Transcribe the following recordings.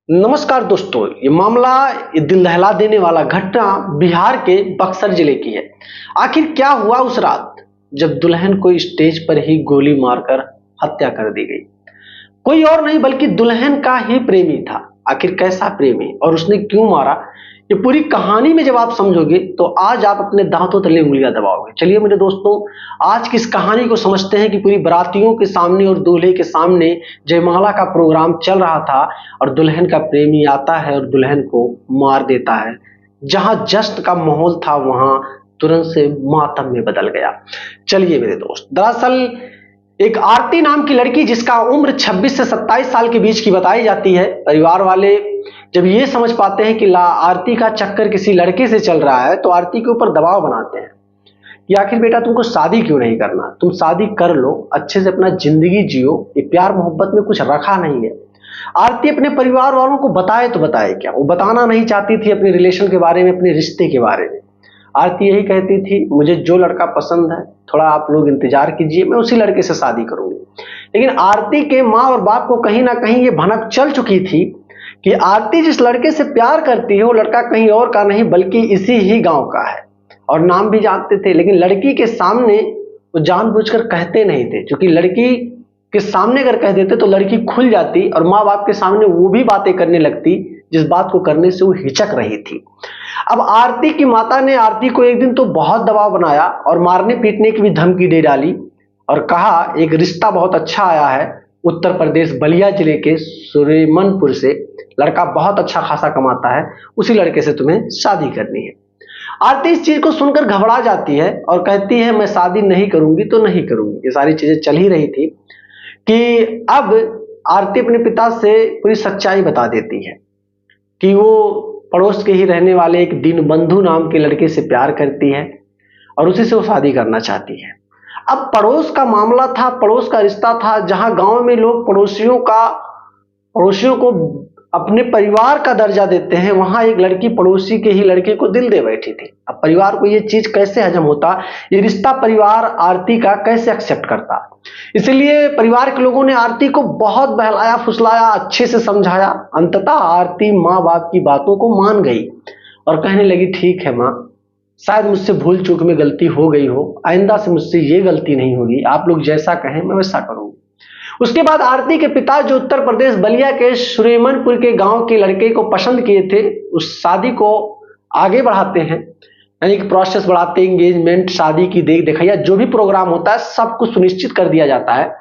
नमस्कार दोस्तों, ये मामला ये दिल दहला देने वाला घटना बिहार के बक्सर जिले की है। आखिर क्या हुआ उस रात जब दुल्हन को स्टेज पर ही गोली मारकर हत्या कर दी गई। कोई और नहीं बल्कि दुल्हन का ही प्रेमी था। आखिर कैसा प्रेमी और उसने क्यों मारा, ये पूरी कहानी में जब आप समझोगे तो आज आप अपने दांतों तले उंगलियां दबाओगे। चलिए मेरे दोस्तों, आज की इस कहानी को समझते हैं कि पूरी बारातियों के सामने और दूल्हे के सामने जयमाला का प्रोग्राम चल रहा था और दुल्हन का प्रेमी आता है और दुल्हन को मार देता है। जहां जश्न का माहौल था वहां तुरंत से मातम में बदल गया। चलिए मेरे दोस्त, दरअसल एक आरती नाम की लड़की जिसका उम्र 26 से 27 साल के बीच की बताई जाती है। परिवार वाले जब ये समझ पाते हैं कि आरती का चक्कर किसी लड़के से चल रहा है तो आरती के ऊपर दबाव बनाते हैं कि आखिर बेटा तुमको शादी क्यों नहीं करना, तुम शादी कर लो, अच्छे से अपना जिंदगी जियो, ये प्यार मोहब्बत में कुछ रखा नहीं है। आरती अपने परिवार वालों को बताए तो बताए क्या, वो बताना नहीं चाहती थी अपने रिलेशन के बारे में, अपने रिश्ते के बारे में। आरती यही कहती थी, मुझे जो लड़का पसंद है थोड़ा आप लोग इंतजार कीजिए, मैं उसी लड़के से शादी करूंगी। लेकिन आरती के माँ और बाप को कहीं ना कहीं ये भनक चल चुकी थी कि आरती जिस लड़के से प्यार करती है वो लड़का कहीं और का नहीं बल्कि इसी ही गांव का है, और नाम भी जानते थे। लेकिन लड़की के सामने वो जानबूझकर कहते नहीं थे, क्योंकि लड़की के सामने अगर कह देते तो लड़की खुल जाती और माँ बाप के सामने वो भी बातें करने लगती जिस बात को करने से वो हिचक रही थी। अब आरती की माता ने आरती को एक दिन तो बहुत दबाव बनाया और मारने पीटने की भी धमकी दे डाली और कहा एक रिश्ता बहुत अच्छा आया है उत्तर प्रदेश बलिया जिले के सुरेमनपुर से, लड़का बहुत अच्छा खासा कमाता है, उसी लड़के से तुम्हें शादी करनी है। आरती इस चीज को सुनकर घबरा जाती है और कहती है मैं शादी नहीं करूंगी तो नहीं करूंगी। ये सारी चीजें चल ही रही थी कि अब आरती अपने पिता से पूरी सच्चाई बता देती है कि वो पड़ोस के ही रहने वाले एक दीनबंधु नाम के लड़के से प्यार करती है और उसी से वो शादी करना चाहती है। अब पड़ोस का मामला था, पड़ोस का रिश्ता था, जहां गांव में लोग पड़ोसियों को अपने परिवार का दर्जा देते हैं, वहां एक लड़की पड़ोसी के ही लड़के को दिल दे बैठी थी। अब परिवार को ये चीज कैसे हजम होता, ये रिश्ता परिवार आरती का कैसे एक्सेप्ट करता। इसलिए परिवार के लोगों ने आरती को बहुत बहलाया फुसलाया, अच्छे से समझाया। अंततः आरती माँ बाप की बातों को मान गई और कहने लगी ठीक है माँ, शायद मुझसे भूल चूक में गलती हो गई हो, आइंदा से मुझसे ये गलती नहीं होगी, आप लोग जैसा कहें मैं वैसा करूंगी। उसके बाद आरती के पिता जो उत्तर प्रदेश बलिया के सुरेमनपुर के गांव के लड़के को पसंद किए थे, उस शादी को आगे बढ़ाते हैं, यानी कि प्रोसेस बढ़ाते, एंगेजमेंट, शादी की देख दिखाइया, जो भी प्रोग्राम होता है सब कुछ सुनिश्चित कर दिया जाता है।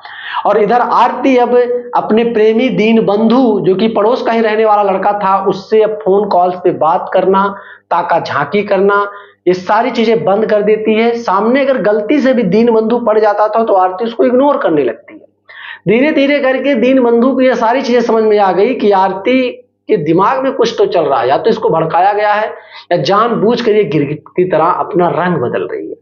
और इधर आरती अब अपने प्रेमी दीनबंधु जो कि पड़ोस का ही रहने वाला लड़का था उससे अब फोन कॉल्स पे बात करना, ताका झांकी करना, ये सारी चीजें बंद कर देती है। सामने अगर गलती से भी दीनबंधु पड़ जाता था तो आरती उसको इग्नोर करने लगती है। धीरे धीरे करके दीनबंधु को ये सारी चीजें समझ में आ गई कि आरती के दिमाग में कुछ तो चल रहा है, या तो इसको भड़काया गया है या जानबूझकर ये गिरगिट की तरह अपना रंग बदल रही है।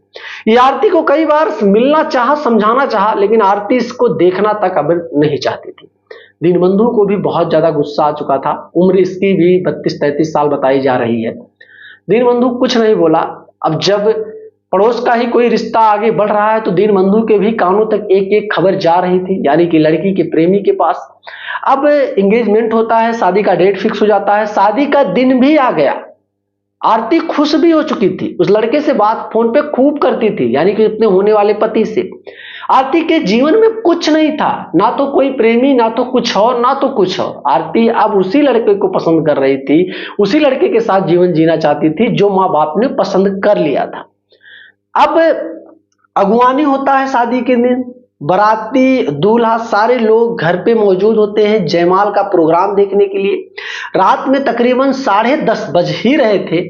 ये आरती को कई बार मिलना चाहा, समझाना चाहा, लेकिन आरती इसको देखना तक अब नहीं चाहती थी। दीनबंधु को भी बहुत ज्यादा गुस्सा आ चुका था, उम्र इसकी भी 32-33 साल बताई जा रही है। दीनबंधु कुछ नहीं बोला। अब जब पड़ोस का ही कोई रिश्ता आगे बढ़ रहा है तो दीनबंधु के भी कानों तक एक एक खबर जा रही थी, यानी कि लड़की के प्रेमी के पास। अब एंगेजमेंट होता है, शादी का डेट फिक्स हो जाता है, शादी का दिन भी आ गया। आरती खुश भी हो चुकी थी, उस लड़के से बात फोन पे खूब करती थी, यानी कि अपने होने वाले पति से। आरती के जीवन में कुछ नहीं था, ना तो कोई प्रेमी, ना तो कुछ और, ना तो कुछ और। आरती अब उसी लड़के को पसंद कर रही थी, उसी लड़के के साथ जीवन जीना चाहती थी जो माँ बाप ने पसंद कर लिया था। अब अगुवानी होता है शादी के दिन, बाराती दूल्हा सारे लोग घर पे मौजूद होते हैं जयमाल का प्रोग्राम देखने के लिए। रात में तकरीबन 10:30 बज ही रहे थे।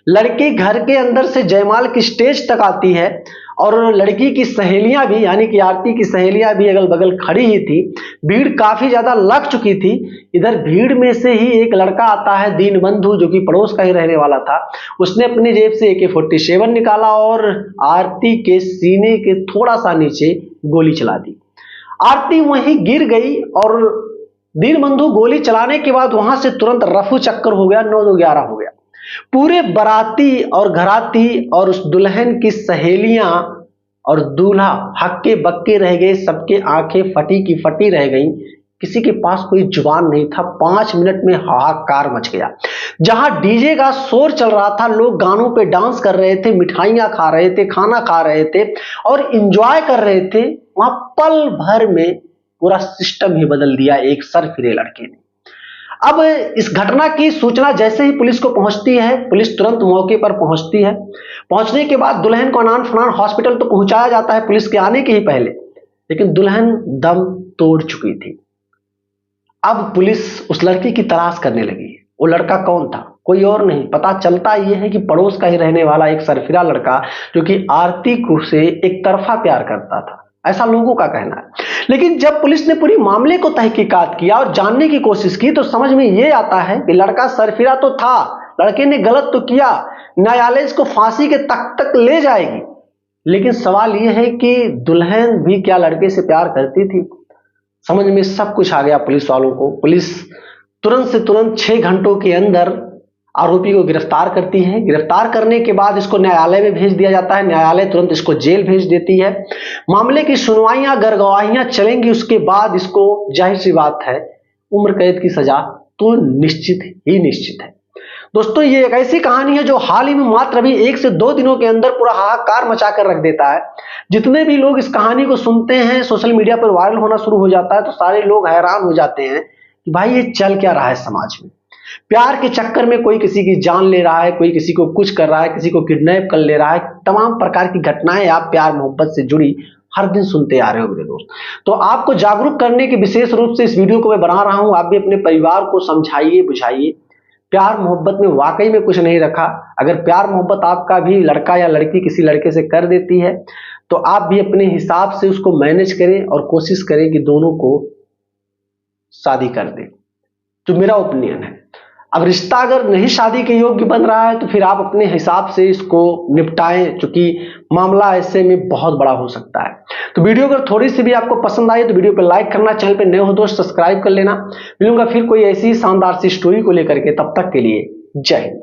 लड़की घर के अंदर से जयमाल की स्टेज तक आती है और लड़की की सहेलियां भी, यानी कि आरती की सहेलियां भी अगल बगल खड़ी ही थी। भीड़ काफी ज्यादा लग चुकी थी। इधर भीड़ में से ही एक लड़का आता है दीनबंधु, जो कि पड़ोस का ही रहने वाला था। उसने अपनी जेब से AK-47 निकाला और आरती के सीने के थोड़ा सा नीचे गोली चला दी। आरती वहीं गिर गई और दीनबंधु गोली चलाने के बाद वहां से तुरंत रफू चक्कर हो गया, 9-2-11 हो गया। पूरे बाराती और घराती और उस दुल्हन की सहेलियां और दूल्हा हक्के बक्के रह गए, सबके आंखें फटी की फटी रह गईं किसी के पास कोई जुबान नहीं था। 5 मिनट में हाहाकार मच गया। जहां डीजे का शोर चल रहा था, लोग गानों पे डांस कर रहे थे, मिठाइयां खा रहे थे, खाना खा रहे थे और एंजॉय कर रहे थे, वहां पल भर में पूरा सिस्टम ही बदल दिया एक सरफिरे लड़के ने। अब इस घटना की सूचना जैसे ही पुलिस को पहुंचती है, पुलिस तुरंत मौके पर पहुंचती है। पहुंचने के बाद दुल्हन को अनान फनान हॉस्पिटल तो पहुंचाया जाता है पुलिस के आने के ही पहले, लेकिन दुल्हन दम तोड़ चुकी थी। अब पुलिस उस लड़की की तलाश करने लगी। वो लड़का कौन था? कोई और नहीं, पता चलता यह है कि पड़ोस का ही रहने वाला एक सरफिरा लड़का जो कि आरती को से एक तरफा प्यार करता था, ऐसा लोगों का कहना है। लेकिन जब पुलिस ने पूरी मामले को तहकीकात किया और जानने की कोशिश की तो समझ में यह आता है कि लड़का सरफिरा तो था, लड़के ने गलत तो किया, न्यायालय इसको फांसी के तख्त तक ले जाएगी। लेकिन सवाल यह है कि दुल्हन भी क्या लड़के से प्यार करती थी? समझ में सब कुछ आ गया पुलिस वालों को। पुलिस तुरंत से तुरंत 6 घंटों के अंदर आरोपी को गिरफ्तार करती है। गिरफ्तार करने के बाद इसको न्यायालय में भेज दिया जाता है। न्यायालय तुरंत इसको जेल भेज देती है। मामले की सुनवाइयां गवाहियां चलेंगी, उसके बाद इसको जाहिर सी बात है उम्र कैद की सजा तो निश्चित ही निश्चित है। दोस्तों, ये एक ऐसी कहानी है जो हाल ही में मात्र अभी 1 से 2 दिनों के अंदर पूरा हाहाकार मचा कर रख देता है। जितने भी लोग इस कहानी को सुनते हैं, सोशल मीडिया पर वायरल होना शुरू हो जाता है तो सारे लोग हैरान हो जाते हैं कि भाई ये चल क्या रहा है समाज में। प्यार के चक्कर में कोई किसी की जान ले रहा है, कोई किसी को कुछ कर रहा है, किसी को किडनैप कर ले रहा है। तमाम प्रकार की घटनाएं आप प्यार मोहब्बत से जुड़ी हर दिन सुनते आ रहे हो मेरे दोस्त। तो आपको जागरूक करने के विशेष रूप से इस वीडियो को मैं बना रहा हूं। आप भी अपने परिवार को समझाइए, बुझाइए। प्यार मोहब्बत में वाकई में कुछ नहीं रखा। अगर प्यार मोहब्बत आपका भी लड़का या लड़की किसी लड़के से कर देती है तो आप भी अपने हिसाब से उसको मैनेज करें और कोशिश करें कि दोनों को शादी कर दें, जो मेरा ओपिनियन है। अब रिश्ता अगर नहीं शादी के योग्य बन रहा है तो फिर आप अपने हिसाब से इसको निपटाएं, क्योंकि मामला ऐसे में बहुत बड़ा हो सकता है। तो वीडियो अगर थोड़ी सी भी आपको पसंद आई तो वीडियो पे लाइक करना, चैनल पे नए हो दोस्त सब्सक्राइब कर लेना। मिलूंगा फिर कोई ऐसी शानदार सी स्टोरी को लेकर के, तब तक के लिए जय हिंद।